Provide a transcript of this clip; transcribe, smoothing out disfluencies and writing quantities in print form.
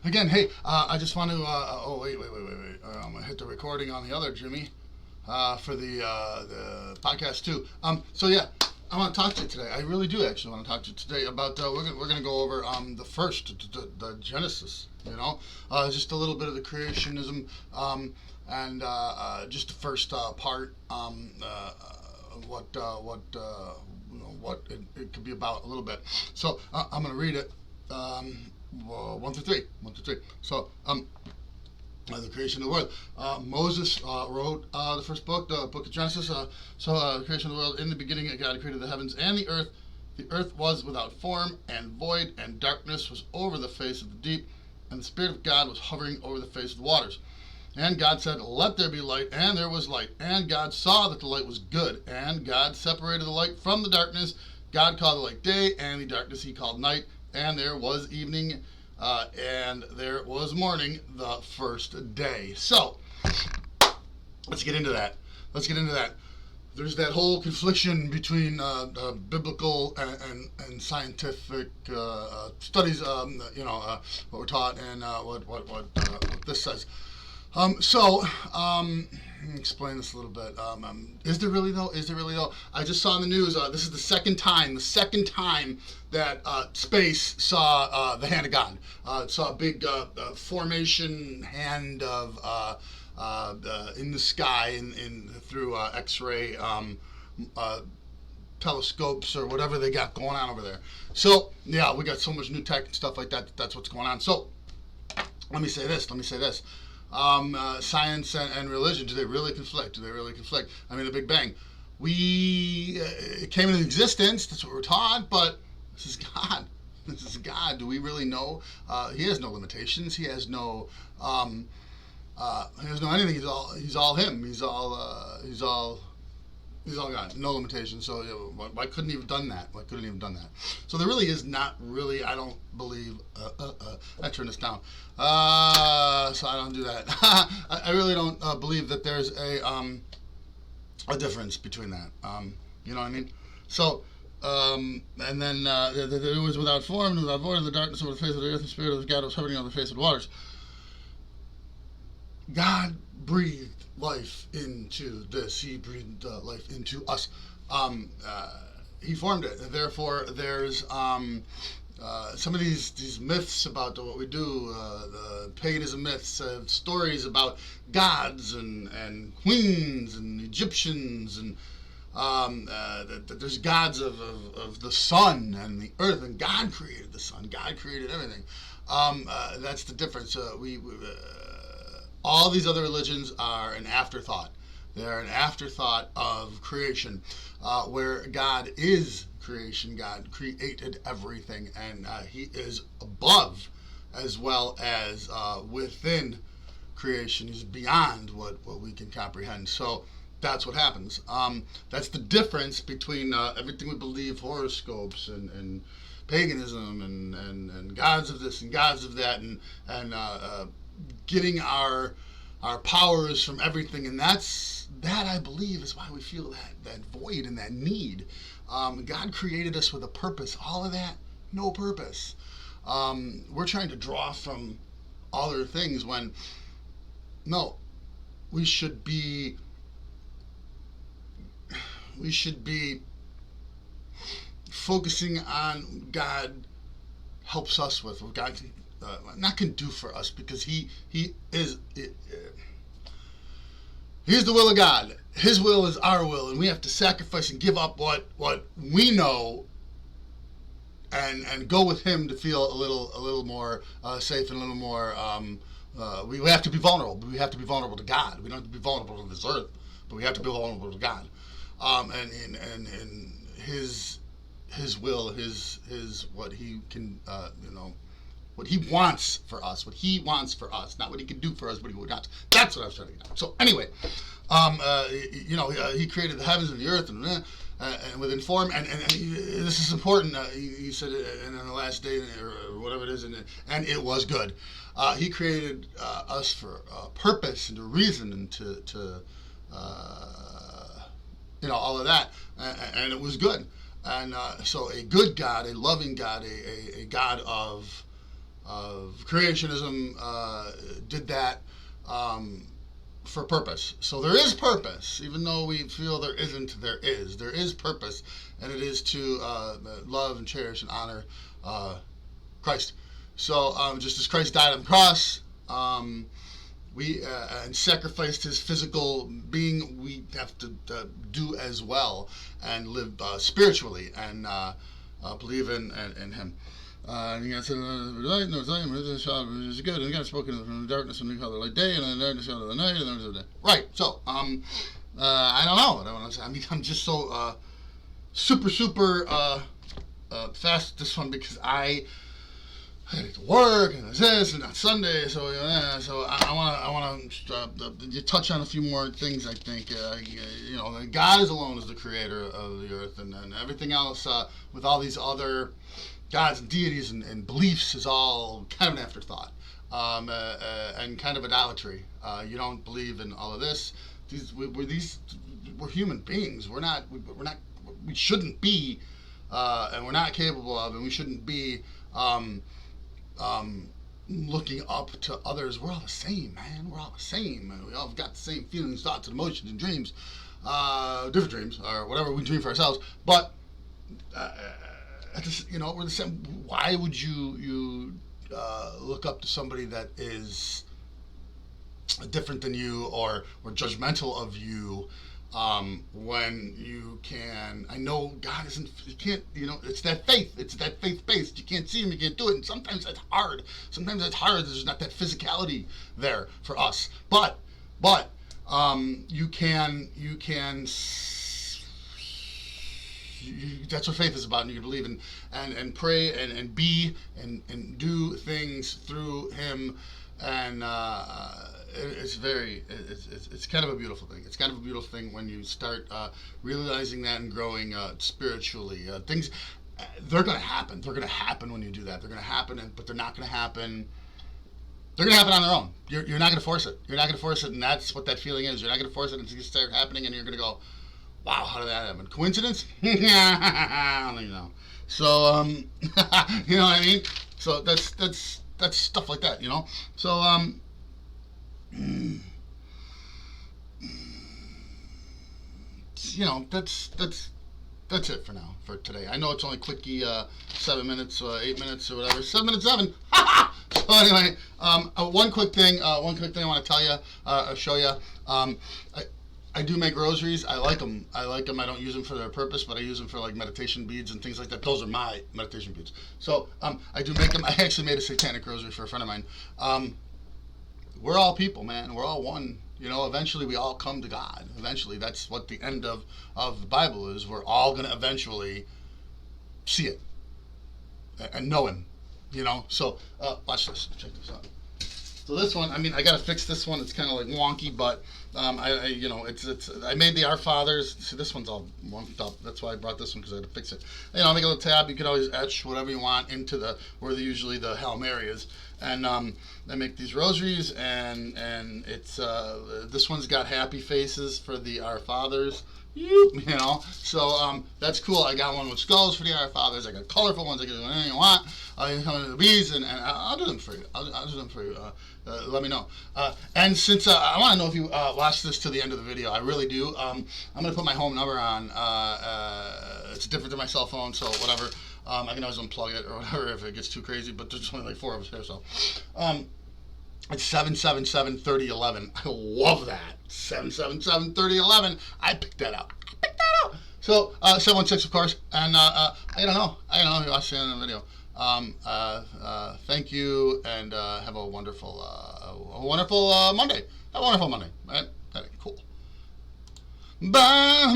Again, hey, I just want to. Oh, wait. I'm gonna hit the recording on the other Jimmy for the podcast too. So yeah, I want to talk to you today. I really do actually want to talk to you today about. We're gonna go over the first the Genesis. Just a little bit of the creationism, and just the first part. What it could be about a little bit. So I'm gonna read it. 1 through 3. So, the creation of the world. Moses wrote the first book, the book of Genesis. The creation of the world. In the beginning, God created the heavens and the earth. The earth was without form and void, and darkness was over the face of the deep, and the Spirit of God was hovering over the face of the waters. And God said, "Let there be light," and there was light. And God saw that the light was good, and God separated the light from the darkness. God called the light day, and the darkness he called night. And there was evening, and there was morning, the first day. So, let's get into that. There's that whole confliction between biblical and scientific studies, what we're taught and what this says. Let me explain this a little bit. Is there really though? I just saw in the news, this is the second time that space saw the hand of God. It saw a big formation hand of in the sky through X-ray telescopes or whatever they got going on over there. So yeah, we got so much new tech and stuff like that. That's what's going on. So let me say this. Science and religion, do they really conflict? I mean, the Big Bang. It came into existence, that's what we're taught, but this is God. Do we really know? He has no limitations. He has no anything. He's all him. He's all God. No limitations. So why couldn't he have done that? So there really is not really, I don't believe, I turn this down. So I don't do that. I really don't believe that there's a difference between that. You know what I mean? So, and then it was without form and without void, in the darkness over the face of the earth, and the Spirit of God was hovering on the face of the waters. God breathed life into this. He breathed life into us. He formed it. Therefore, there's some of these myths about what we do, the paganism myths, stories about gods and queens and Egyptians, and that there's gods of the sun and the earth, and God created the sun. God created everything. That's the difference. All these other religions are an afterthought. They're an afterthought of creation, where God is creation. God created everything, and he is above as well as within creation. He's beyond what we can comprehend. So that's what happens. That's the difference between everything we believe, horoscopes and paganism and gods of this and gods of that, and getting our powers from everything, and that I believe is why we feel that void and that need. God created us with a purpose. All of that, no purpose. We're trying to draw from other things when no, we should be focusing on God helps us with what God can do for us, because he is here's the will of God. His will is our will, and we have to sacrifice and give up what we know and go with him to feel a little more safe and a little more we have to be vulnerable. We have to be vulnerable to God. We don't have to be vulnerable to this earth, but we have to be vulnerable to God. And his will, his what he can what he wants for us, not what he can do for us, but he wants. That's what I was trying to get at. So anyway, he created the heavens and the earth and within form, and this is important. He said, and on the last day or whatever it is, and it was good. He created us for a purpose and a reason, and to all of that, and it was good. And so a good God, a loving God, a God of creationism did that for purpose. So there is purpose, even though we feel there isn't. There is purpose, and it is to love and cherish and honor Christ. So just as Christ died on the cross, we and sacrificed his physical being, we have to do as well and live spiritually and believe in him. And God said, "Light, no light, it is good." And God spoken from the darkness, and we call it light day, and then the darkness called the night, and then the day. Right. So I don't know what I want to say. I mean, I'm just so super fast this one because I had to work and this and on Sunday, so yeah. So I want to touch on a few more things. I think God is alone is the creator of the earth, and everything else with all these other gods and deities and beliefs is all kind of an afterthought and kind of idolatry. You don't believe in all of this. We're human beings. We shouldn't be, and we're not capable of, and we shouldn't be. Looking up to others. We're all the same, man. We're all the same. We all got the same feelings, thoughts, and emotions, and dreams. Different dreams, or whatever we dream for ourselves. But we're the same. Why would you look up to somebody that is different than you or judgmental of you? When you can, I know God isn't, you can't, it's that faith based. You can't see him, you can't do it, and sometimes that's hard. There's not that physicality there for us. But you can, that's what faith is about, and you can believe and pray and be and do things through him, and it's kind of a beautiful thing. It's kind of a beautiful thing when you start realizing that and growing spiritually. Things, they're going to happen. They're going to happen when you do that. They're going to happen, but they're not going to happen. They're going to happen on their own. You're not going to force it. You're not going to force it, and that's what that feeling is. You're not going to force it, and it's going to start happening, and you're going to go, wow, how did that happen? Coincidence? I don't even know. So, you know what I mean? So that's stuff like that, So, that's it for now, for today. I know it's only quickie 7 minutes, 8 minutes, or whatever. 7 minutes, 7. So anyway, one quick thing I want to tell you, show you. I do make rosaries. I like them. I don't use them for their purpose, but I use them for like meditation beads and things like that. Those are my meditation beads. So I do make them. I actually made a satanic rosary for a friend of mine. We're all people, man. We're all one. Eventually we all come to God. Eventually, that's what the end of the Bible is. We're all going to eventually see it and know him. So watch this. Check this out. So this one, I gotta fix this one. It's kind of like wonky, but I made the Our Fathers. See, this one's all wonked up. That's why I brought this one, because I had to fix it. Make a little tab. You can always etch whatever you want into where usually the Hail Mary is. And I make these rosaries, and it's this one's got happy faces for the Our Fathers. So that's cool. I got one with skulls for the Our Fathers. I got colorful ones. I can do anything you want. You come into the beads, and I'll do them for you. I'll do them for you. Let me know. And since I want to know if you watch this to the end of the video, I really do. I'm gonna put my home number on. It's different than my cell phone, so whatever. I can always unplug it or whatever if it gets too crazy. But there's only like 4 of us here, so. It's 777-3011. I love that. 777-3011. I picked that out. So 716, of course. And I don't know if you watched the end of the video. Thank you, and have a wonderful Monday. Have a wonderful Monday. Right? Cool. Bye.